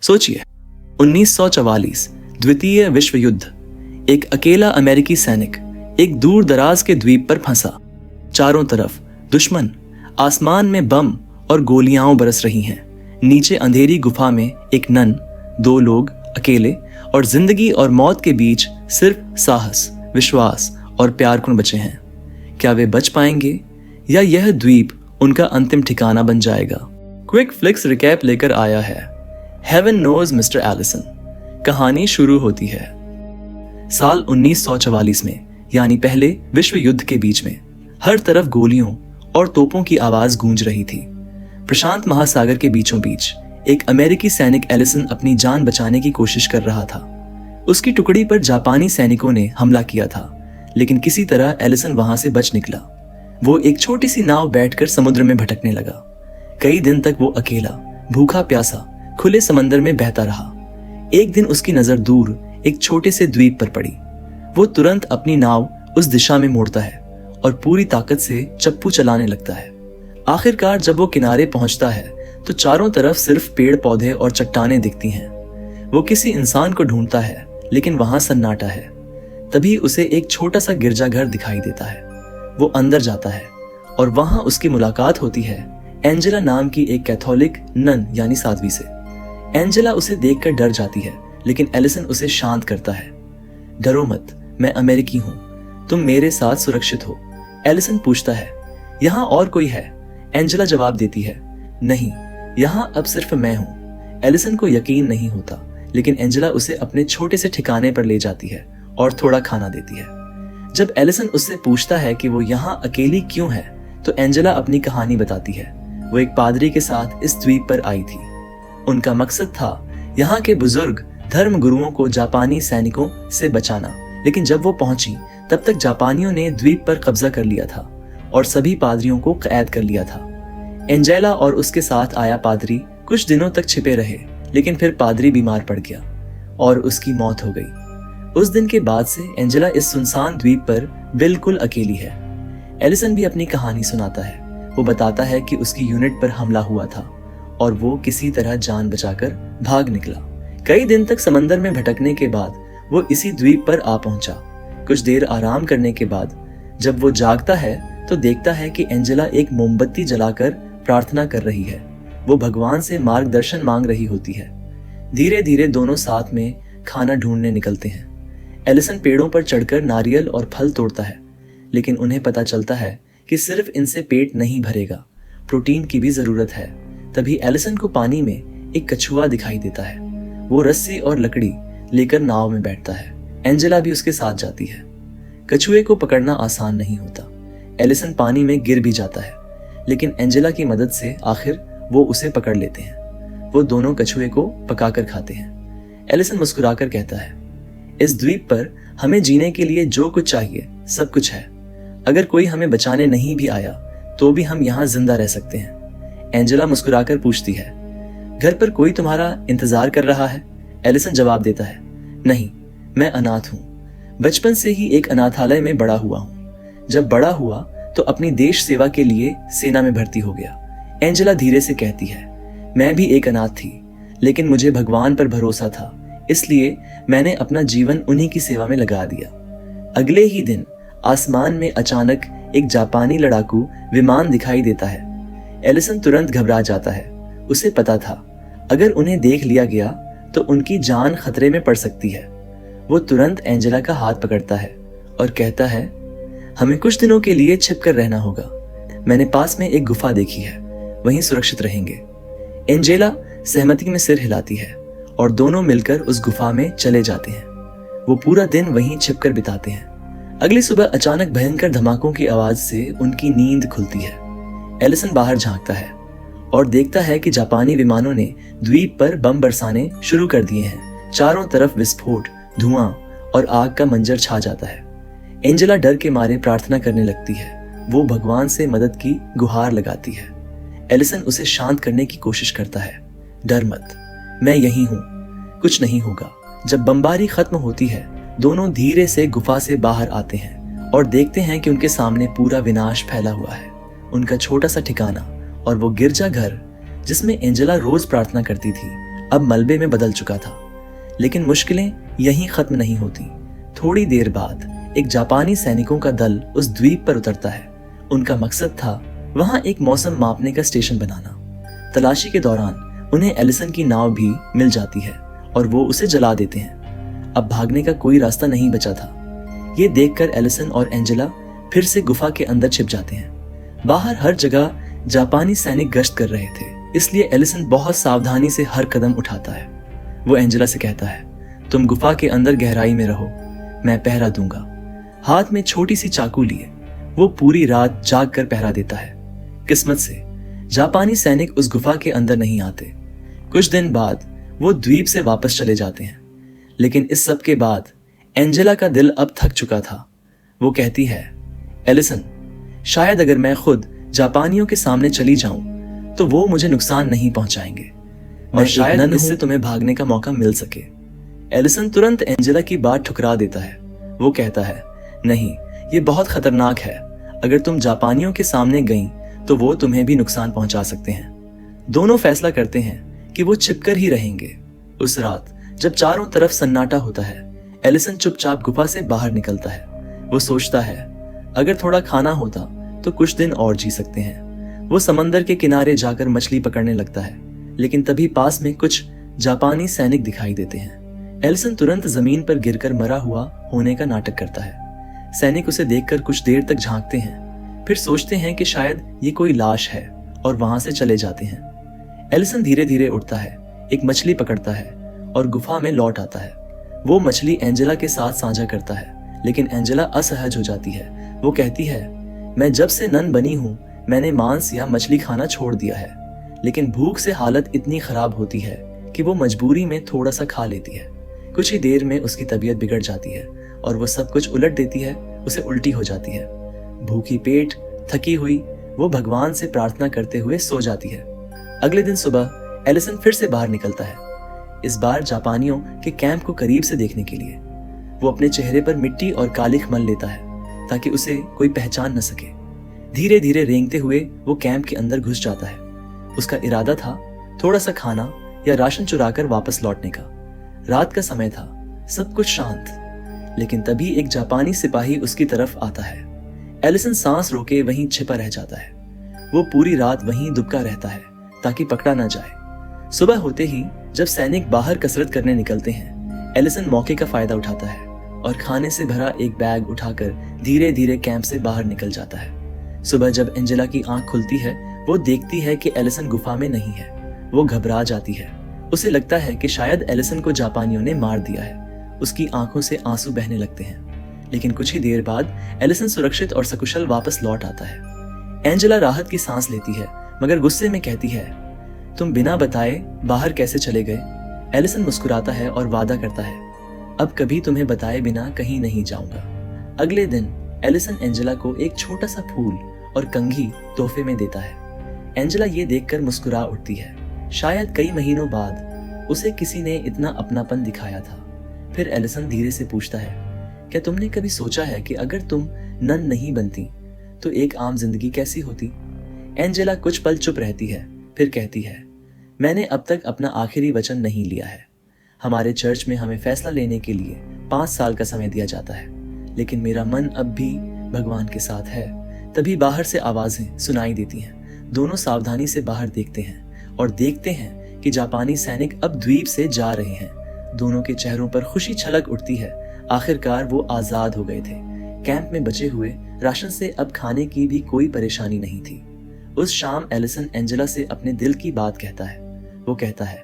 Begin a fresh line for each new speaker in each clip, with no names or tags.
सोचिए, 1944 द्वितीय विश्व युद्ध। एक अकेला अमेरिकी सैनिक एक दूर दराज के द्वीप पर फंसा। चारों तरफ दुश्मन, आसमान में बम और गोलियां बरस रही हैं। नीचे अंधेरी गुफा में एक नन, 2 लोग अकेले, और जिंदगी और मौत के बीच सिर्फ साहस, विश्वास और प्यार कौन बचे हैं। क्या वे बच पाएंगे या यह द्वीप उनका अंतिम ठिकाना बन जाएगा? क्विक फ्लिक्स रिकैप लेकर आया है हेवन नोज मिस्टर एलिसन। कहानी शुरू होती है साल 1944 में, यानी पहले विश्व युद्ध के बीच में। हर तरफ गोलियों और तोपों की आवाज गूंज रही थी। प्रशांत महासागर के बीचों बीच एक अमेरिकी सैनिक एलिसन अपनी जान बचाने की कोशिश कर रहा था। उसकी टुकड़ी पर जापानी सैनिकों ने हमला किया था, लेकिन किसी तरह एलिसन वहां से बच निकला। वो एक छोटी सी नाव बैठकर समुद्र में भटकने लगा। कई दिन तक वो अकेला, भूखा प्यासा खुले समंदर में बहता रहा। एक दिन उसकी नजर दूर एक छोटे से द्वीप पर पड़ी। वो तुरंत अपनी नाव उस दिशा में मोड़ता है और पूरी ताकत से चप्पू चलाने लगता है। आखिरकार जब वो किनारे पहुंचता है तो चारों तरफ सिर्फ पेड़ पौधे और चट्टानें दिखती हैं। वो किसी इंसान को ढूंढता है, लेकिन वहां सन्नाटा है। तभी उसे एक छोटा सा गिरजाघर दिखाई देता है। वो अंदर जाता है और वहां उसकी मुलाकात होती है एंजेला नाम की एक कैथोलिक नन यानी साध्वी से। एंजेला उसे देखकर डर जाती है, लेकिन एलिसन उसे शांत करता है। डरो मत, मैं अमेरिकी हूं, तुम मेरे साथ सुरक्षित हो। एलिसन पूछता है, यहाँ और कोई है? एंजेला जवाब देती है, नहीं, यहाँ अब सिर्फ मैं हूं। एलिसन को यकीन नहीं होता, लेकिन एंजेला उसे अपने छोटे से ठिकाने पर ले जाती है और थोड़ा खाना देती है। जब एलिसन उससे पूछता है कि वो यहाँ अकेली क्यों है, तो एंजेला अपनी कहानी बताती है। वो एक पादरी के साथ इस द्वीप पर आई थी। उनका मकसद था यहाँ के बुजुर्ग धर्म गुरुओं को जापानी सैनिकों से बचाना, लेकिन जब वो पहुंची तब तक जापानियों ने द्वीप पर कब्जा कर लिया था और सभी पादरियों को कैद कर लिया था। एंजेला और उसके साथ आया पादरी कुछ दिनों तक छिपे रहे, लेकिन फिर पादरी बीमार पड़ गया और उसकी मौत हो गई। उस दिन के बाद से एंजेला इस सुनसान द्वीप पर बिल्कुल अकेली है। एलिसन भी अपनी कहानी सुनाता है। वो बताता है कि उसकी यूनिट पर हमला हुआ था और वो किसी तरह जान बचाकर भाग निकला। कई दिन तक समंदर में भटकने के बाद वो इसी द्वीप पर आ पहुंचा। कुछ देर आराम करने के बाद जब वो जागता है तो देखता है कि एंजेला एक मोमबत्ती जलाकर प्रार्थना कर रही है। वो भगवान से मार्गदर्शन मांग रही होती है। धीरे धीरे दोनों साथ में खाना ढूंढने निकलते हैं। एलिसन पेड़ों पर चढ़कर नारियल और फल तोड़ता है, लेकिन उन्हें पता चलता है कि सिर्फ इनसे पेट नहीं भरेगा, प्रोटीन की भी जरूरत है। तभी एलिसन को पानी में एक कछुआ दिखाई देता है। वो रस्सी और लकड़ी लेकर नाव में बैठता है। एंजेला भी उसके साथ जाती है। कछुए को पकड़ना आसान नहीं होता। एलिसन पानी में गिर भी जाता है, लेकिन एंजेला की मदद से आखिर वो उसे पकड़ लेते हैं। वो दोनों कछुए को पकाकर खाते हैं। एलिसन मुस्कुराकर कहता है, इस द्वीप पर हमें जीने के लिए जो कुछ चाहिए सब कुछ है। अगर कोई हमें बचाने नहीं भी आया तो भी हम यहाँ जिंदा रह सकते हैं। एंजेला मुस्कुराकर पूछती है, घर पर कोई तुम्हारा इंतजार कर रहा है? एलिसन जवाब देता है, नहीं, मैं अनाथ हूँ। बचपन से ही एक अनाथालय में बड़ा हुआ हूँ। जब बड़ा हुआ तो अपनी देश सेवा के लिए सेना में भर्ती हो गया। एंजेला धीरे से कहती है, मैं भी एक अनाथ थी, लेकिन मुझे भगवान पर भरोसा था, इसलिए मैंने अपना जीवन उन्हीं की सेवा में लगा दिया। अगले ही दिन आसमान में अचानक एक जापानी लड़ाकू विमान दिखाई देता है। एलिसन तुरंत घबरा जाता है। उसे पता था अगर उन्हें देख लिया गया तो उनकी जान खतरे में पड़ सकती है। वो तुरंत एंजेला का हाथ पकड़ता है और कहता है, हमें कुछ दिनों के लिए छिपकर रहना होगा। मैंने पास में एक गुफा देखी है, वहीं सुरक्षित रहेंगे। एंजेला सहमति में सिर हिलाती है और दोनों मिलकर उस गुफा में चले जाते हैं। वो पूरा दिन वहीं छिपकर बिताते हैं। अगली सुबह अचानक भयंकर धमाकों की आवाज से उनकी नींद खुलती है। एलिसन बाहर झांकता है और देखता है कि जापानी विमानों ने द्वीप पर बम बरसाने शुरू कर दिए हैं। चारों तरफ विस्फोट, धुआं और आग का मंजर छा जाता है। एंजेला डर के मारे प्रार्थना करने लगती है। वो भगवान से मदद की गुहार लगाती है। एलिसन उसे शांत करने की कोशिश करता है, डर मत, मैं यहीं हूं, कुछ नहीं होगा। जब बमबारी खत्म होती है, दोनों धीरे से गुफा से बाहर आते हैं और देखते हैं कि उनके सामने पूरा विनाश फैला हुआ है। उनका छोटा सा ठिकाना और वो गिरजा घर जिसमें एंजेला रोज प्रार्थना करती थी, अब मलबे में बदल चुका था। लेकिन मुश्किलें यहीं खत्म नहीं होती। थोड़ी देर बाद एक जापानी सैनिकों का दल उस द्वीप पर उतरता है। उनका मकसद था वहां एक मौसम मापने का स्टेशन बनाना। तलाशी के दौरान उन्हें एलिसन की नाव भी मिल जाती है और वो उसे जला देते हैं। अब भागने का कोई रास्ता नहीं बचा था। ये देखकर एलिसन और एंजेला फिर से गुफा के अंदर छिप जाते हैं। बाहर हर जगह जापानी सैनिक गश्त कर रहे थे, इसलिए एलिसन बहुत सावधानी से हर कदम उठाता है। वो एंजेला से कहता है, तुम गुफा के अंदर गहराई में रहो, मैं पहरा दूंगा। हाथ में छोटी सी चाकू लिए वो पूरी रात जाग कर पहरा देता है। किस्मत से जापानी सैनिक उस गुफा के अंदर नहीं आते। कुछ दिन बाद वो द्वीप से वापस चले जाते हैं। लेकिन इस सब के बाद एंजेला का दिल अब थक चुका था। वो कहती है, एलिसन, शायद अगर मैं खुद जापानियों के सामने चली जाऊं तो वो मुझे नुकसान नहीं पहुंचाएंगे और शायद इससे तुम्हें भागने का मौका मिल सके। एलिसन तुरंत एंजेला की बात ठुकरा देता है। वो कहता है, नहीं, ये बहुत खतरनाक है। अगर तुम जापानियों के सामने गई तो वो तुम्हें भी नुकसान पहुंचा सकते हैं। दोनों फैसला करते हैं कि वो छिपकर ही रहेंगे। उस रात जब चारों तरफ सन्नाटा होता है, एलिसन चुपचाप गुफा से बाहर निकलता है। वो सोचता है, अगर थोड़ा खाना होता तो कुछ दिन और जी सकते हैं। वो समंदर के किनारे जाकर मछली पकड़ने लगता है, लेकिन तभी पास में कुछ जापानी सैनिक दिखाई देते हैं। एलिसन तुरंत जमीन पर गिरकर मरा हुआ होने का नाटक करता है। सैनिक उसे देखकर कुछ देर तक झांकते हैं, फिर सोचते हैं कि शायद ये कोई लाश है और वहां से चले जाते हैं। एलिसन धीरे धीरे उठता है, एक मछली पकड़ता है और गुफा में लौट आता है। वो मछली एंजेला के साथ साझा करता है, लेकिन एंजेला असहज हो जाती है। वो कहती है, मैं जब से नन बनी हूँ मैंने मांस या मछली खाना छोड़ दिया है, लेकिन भूख से हालत इतनी खराब होती है कि वो मजबूरी में थोड़ा सा खा लेती है। कुछ ही देर में उसकी तबीयत बिगड़ जाती है और वो सब कुछ उलट देती है। उसे उल्टी हो जाती है। भूखी पेट, थकी हुई, वो भगवान से प्रार्थना करते हुए सो जाती है। अगले दिन सुबह एलिसन फिर से बाहर निकलता है, इस बार जापानियों के कैंप को करीब से देखने के लिए। वो अपने चेहरे पर मिट्टी और कालिख मल लेता है ताकि उसे कोई पहचान न सके। धीरे धीरे रेंगते हुए वो कैंप के अंदर घुस जाता है। उसका इरादा था थोड़ा सा खाना या राशन चुराकर वापस लौटने का। रात का समय था, सब कुछ शांत, लेकिन तभी एक जापानी सिपाही उसकी तरफ आता है। एलिसन सांस रोके वहीं छिपा रह जाता है। वो पूरी रात वहीं दुबका रहता है ताकि पकड़ा ना जाए। सुबह होते ही जब सैनिक बाहर कसरत करने निकलते हैं, एलिसन मौके का फायदा उठाता है और खाने से भरा एक बैग उठाकर धीरे धीरे कैंप से बाहर निकल जाता है। सुबह जब एंजेला की आंख खुलती है, वो देखती है कि एलिसन गुफा में नहीं है। वो घबरा जाती है। उसे लगता है कि शायद एलिसन को जापानियों ने मार दिया है। उसकी आंखों से आंसू बहने लगते हैं। लेकिन कुछ ही देर बाद एलिसन सुरक्षित और सकुशल वापस लौट आता है। एंजेला राहत की सांस लेती है, मगर गुस्से में कहती है, तुम बिना बताए बाहर कैसे चले गए? एलिसन मुस्कुराता है और वादा करता है, अब कभी तुम्हें बताए बिना कहीं नहीं जाऊंगा। अगले दिन एलिसन एंजेला को एक छोटा सा फूल और कंघी तोहफे में देता है। एंजेला ये देखकर मुस्कुरा उठती है। शायद कई महीनों बाद उसे किसी ने इतना अपनापन दिखाया था। फिर एलिसन धीरे से पूछता है, क्या तुमने कभी सोचा है कि अगर तुम नन नहीं बनती तो एक आम जिंदगी कैसी होती? एंजेला कुछ पल चुप रहती है, फिर कहती है, मैंने अब तक अपना आखिरी वचन नहीं लिया है। हमारे चर्च में हमें फैसला लेने के लिए 5 साल का समय दिया जाता है, लेकिन मेरा मन अब भी भगवान के साथ है। तभी बाहर से आवाजें सुनाई देती हैं। दोनों सावधानी से बाहर देखते हैं और देखते हैं कि जापानी सैनिक अब द्वीप से जा रहे हैं। दोनों के चेहरों पर खुशी छलक उठती है। आखिरकार वो आजाद हो गए थे। कैंप में बचे हुए राशन से अब खाने की भी कोई परेशानी नहीं थी। उस शाम एलिसन एंजेला से अपने दिल की बात कहता है। वो कहता है,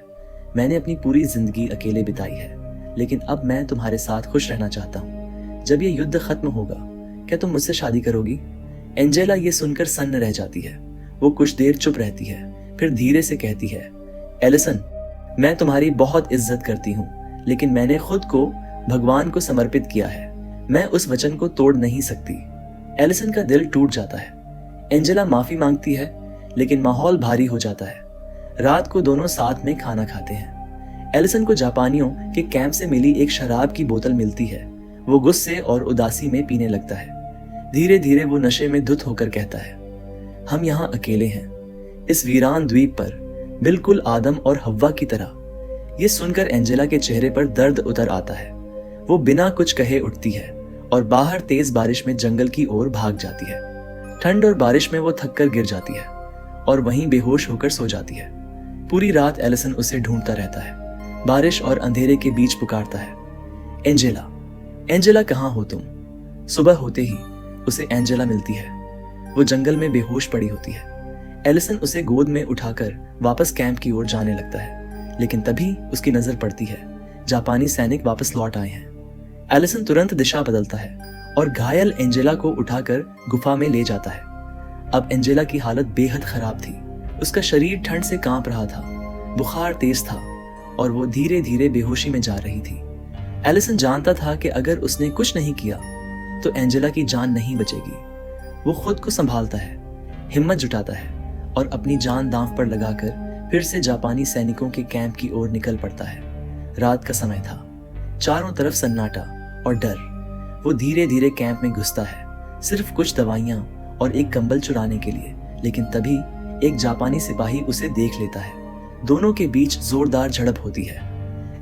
मैंने अपनी पूरी जिंदगी अकेले बिताई है, लेकिन अब मैं तुम्हारे साथ खुश रहना चाहता हूँ। जब ये युद्ध खत्म होगा, क्या तुम मुझसे शादी करोगी? एंजेला ये सुनकर सन्न रह जाती है। वो कुछ देर चुप रहती है, फिर धीरे से कहती है, एलिसन, मैं तुम्हारी बहुत इज्जत करती हूँ, लेकिन मैंने खुद को भगवान को समर्पित किया है। मैं उस वचन को तोड़ नहीं सकती। एलिसन का दिल टूट जाता है। एंजेला माफी मांगती है, लेकिन माहौल भारी हो जाता है। रात को दोनों साथ में खाना खाते हैं। एलिसन को जापानियों के कैंप से मिली एक शराब की बोतल मिलती है। वो गुस्से और उदासी में पीने लगता है। धीरे धीरे वो नशे में धुत होकर कहता है, हम यहाँ अकेले हैं, इस वीरान द्वीप पर, बिल्कुल आदम और हव्वा की तरह। ये सुनकर एंजेला के चेहरे पर दर्द उतर आता है। वो बिना कुछ कहे उठती है और बाहर तेज बारिश में जंगल की ओर भाग जाती है। ठंड और बारिश में वो थककर गिर जाती है और वहीं बेहोश होकर सो जाती है। पूरी रात एलिसन उसे ढूंढता रहता है, बारिश और अंधेरे के बीच पुकारता है, एंजेला, एंजेला कहाँ हो तुम? सुबह होते ही उसे एंजेला मिलती है। वो जंगल में बेहोश पड़ी होती है। एलिसन उसे गोद में उठाकर वापस कैंप की ओर जाने लगता है, लेकिन तभी उसकी नजर पड़ती है जापानी सैनिक वापस लौट आए हैं। एलिसन तुरंत दिशा बदलता है और घायल एंजेला को उठाकर गुफा में ले जाता है। अब एंजेला की हालत बेहद खराब थी। उसका शरीर ठंड से कांप रहा था, बुखार तेज था और वो धीरे धीरे बेहोशी में जा रही थी। एलिसन जानता था कि अगर उसने कुछ नहीं किया तो एंजेला की जान नहीं बचेगी। वो खुद को संभालता है, हिम्मत जुटाता है और अपनी जान दांव पर लगाकर फिर से जापानी सैनिकों के कैंप की ओर निकल पड़ता है। रात का समय था, चारों तरफ सन्नाटा और डर। वो धीरे धीरे कैंप में घुसता है, सिर्फ कुछ दवाइयां और एक कंबल चुराने के लिए, लेकिन तभी एक जापानी सिपाही उसे देख लेता है। दोनों के बीच जोरदार झड़प होती है।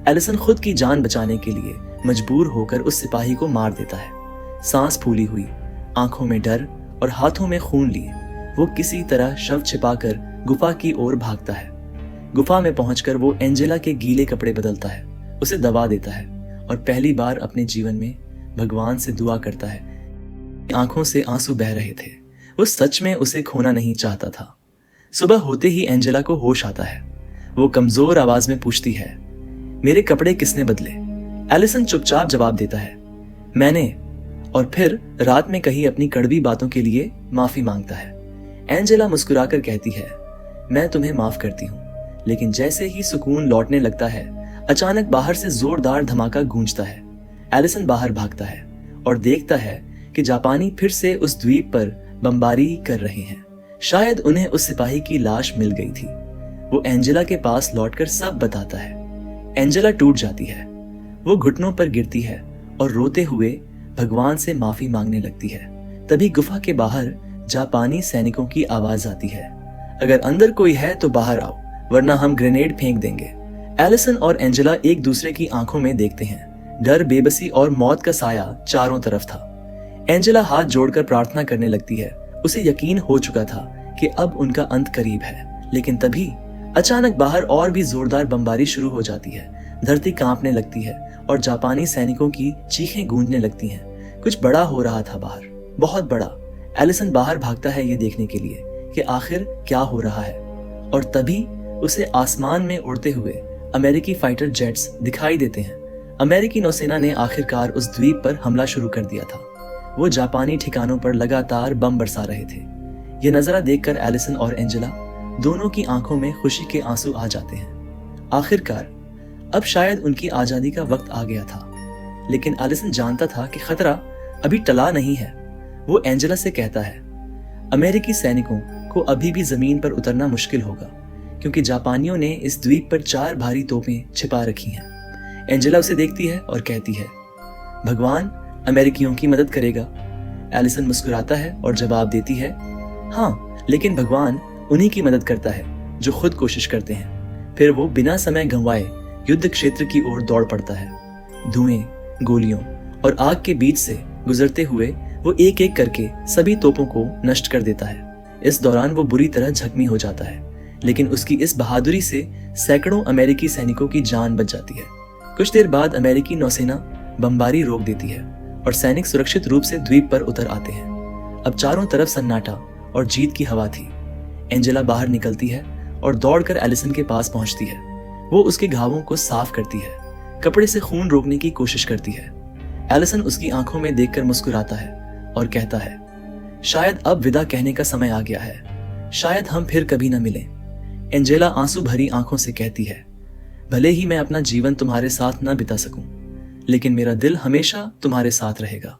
एलिसन खुद की जान बचाने के लिए मजबूर होकर उस सिपाही को मार देता है। सांस फूली हुई, आंखों में डर और हाथों में खून लिए वो किसी तरह शव छिपाकर गुफा की ओर भागता है। गुफा में पहुंचकर वो एंजेला के गीले कपड़े बदलता है, उसे दवा देता है और पहली बार अपने जीवन में भगवान से दुआ करता है। आंखों से आंसू बह रहे थे। वो सच में उसे खोना नहीं चाहता था। सुबह होते ही एंजेला को होश आता है। वो कमजोर आवाज में पूछती है, मेरे कपड़े किसने बदले? एलिसन चुपचाप जवाब देता है, मैंने। और फिर रात में कही अपनी कड़वी बातों के लिए माफी मांगता है। एंजेला मुस्कुराकर कहती है, मैं तुम्हें माफ करती हूँ। लेकिन जैसे ही सुकून लौटने लगता है, अचानक बाहर से जोरदार धमाका गूंजता है। एलिसन बाहर भागता है और देखता है कि जापानी फिर से उस द्वीप पर बमबारी कर रहे हैं। शायद उन्हें उस सिपाही की लाश मिल गई थी। वो एंजेला के पास लौटकर सब बताता है। एंजेला टूट जाती है। वो घुटनों पर गिरती है और रोते हुए भगवान से माफी मांगने लगती है। तभी गुफा के बाहर जापानी सैनिकों की आवाज आती है, अगर अंदर कोई है तो बाहर आओ, वरना हम ग्रेनेड फेंक देंगे। एलिसन और एंजेला एक दूसरे की आंखों में देखते हैं। डर, बेबसी और मौत का साया चारों तरफ था। एंजेला हाथ जोड़कर प्रार्थना करने लगती है। उसे यकीन हो चुका था कि अब उनका अंत करीब है। लेकिन तभी अचानक बाहर और भी जोरदार बमबारी शुरू हो जाती है। धरती कांपने लगती है और जापानी सैनिकों की चीखें गूंजने लगती हैं। कुछ बड़ा हो रहा था बाहर, बहुत बड़ा। एलिसन बाहर भागता है ये देखने के लिए कि आखिर क्या हो रहा है। और तभी उसे आसमान में उड़ते हुए अमेरिकी फाइटर जेट्स दिखाई देते हैं। अमेरिकी नौसेना ने आखिरकार उस द्वीप पर हमला शुरू कर दिया था। वो जापानी ठिकानों पर लगातार बम बरसा रहे थे। ये नजारा देखकर एलिसन और एंजेला दोनों की आंखों में खुशी के आंसू आ जाते हैं। आखिरकार अब शायद उनकी आजादी का वक्त आ गया था। लेकिन एलिसन जानता था कि खतरा अभी टला नहीं है। वो एंजेला से कहता है, अमेरिकी सैनिकों को अभी भी जमीन पर उतरना मुश्किल होगा, क्योंकि जापानियों ने इस द्वीप पर 4 भारी तोपें छिपा रखी हैं। एंजेला उसे देखती है और कहती है, भगवान अमेरिकियों की मदद करेगा। एलिसन मुस्कुराता है और जवाब देती है, हाँ, लेकिन भगवान उन्हीं की मदद करता है जो खुद कोशिश करते हैं। फिर वो बिना समय गंवाए युद्ध क्षेत्र की ओर दौड़ पड़ता है। धुएं, गोलियों और आग के बीच से गुजरते हुए वो एक एक करके सभी तोपों को नष्ट कर देता है। इस दौरान वो बुरी तरह जख्मी हो जाता है, लेकिन उसकी इस बहादुरी से सैकड़ों अमेरिकी सैनिकों की जान बच जाती है। कुछ देर बाद अमेरिकी नौसेना बमबारी रोक देती है और सैनिक सुरक्षित रूप से द्वीप पर उतर आते हैं। अब चारों तरफ सन्नाटा और जीत की हवा थी। एंजेला बाहर निकलती है और दौड़कर एलिसन के पास पहुंचती है। वो उसके घावों को साफ करती है, कपड़े से खून रोकने की कोशिश करती है। एलिसन उसकी आंखों में देखकर मुस्कुराता है और कहता है, शायद अब विदा कहने का समय आ गया है, शायद हम फिर कभी न मिलें। एंजेला आंसू भरी आंखों से कहती है, भले ही मैं अपना जीवन तुम्हारे साथ न बिता सकूं, लेकिन मेरा दिल हमेशा तुम्हारे साथ रहेगा।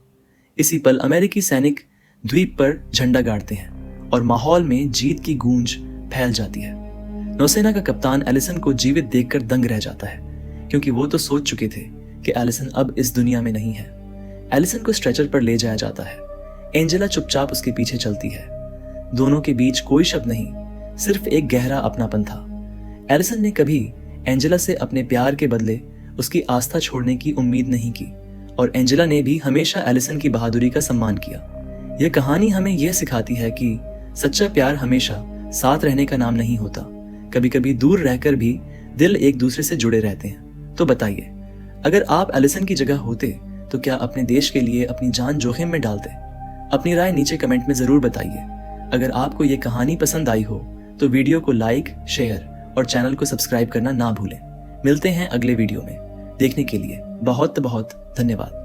इसी पल अमेरिकी सैनिक द्वीप पर झंडा गाड़ते हैं और माहौल में जीत की गूंज फैल जाती है। नौसेना का कप्तान एलिसन को जीवित देखकर दंग रह जाता है, क्योंकि वो तो सोच चुके थे कि एलिसन अब इस दुनिया में नहीं है। एलिसन को स्ट्रेचर पर ले जाया जाता है। एंजेला चुपचाप उसके पीछे चलती है। दोनों के बीच कोई शब्द नहीं, सिर्फ एक गहरा अपनापन था। एलिसन ने कभी एंजेला से अपने प्यार के बदले उसकी आस्था छोड़ने की उम्मीद नहीं की और एंजेला ने भी हमेशा एलिसन की बहादुरी का सम्मान किया। यह कहानी हमें यह सिखाती है कि सच्चा प्यार हमेशा साथ रहने का नाम नहीं होता, कभी कभी दूर रहकर भी दिल एक दूसरे से जुड़े रहते हैं। तो बताइए, अगर आप एलिसन की जगह होते तो क्या अपने देश के लिए अपनी जान जोखिम में डालते? अपनी राय नीचे कमेंट में जरूर बताइए। अगर आपको ये कहानी पसंद आई हो तो वीडियो को लाइक, शेयर और चैनल को सब्सक्राइब करना ना भूलें। मिलते हैं अगले वीडियो में। देखने के लिए बहुत बहुत धन्यवाद।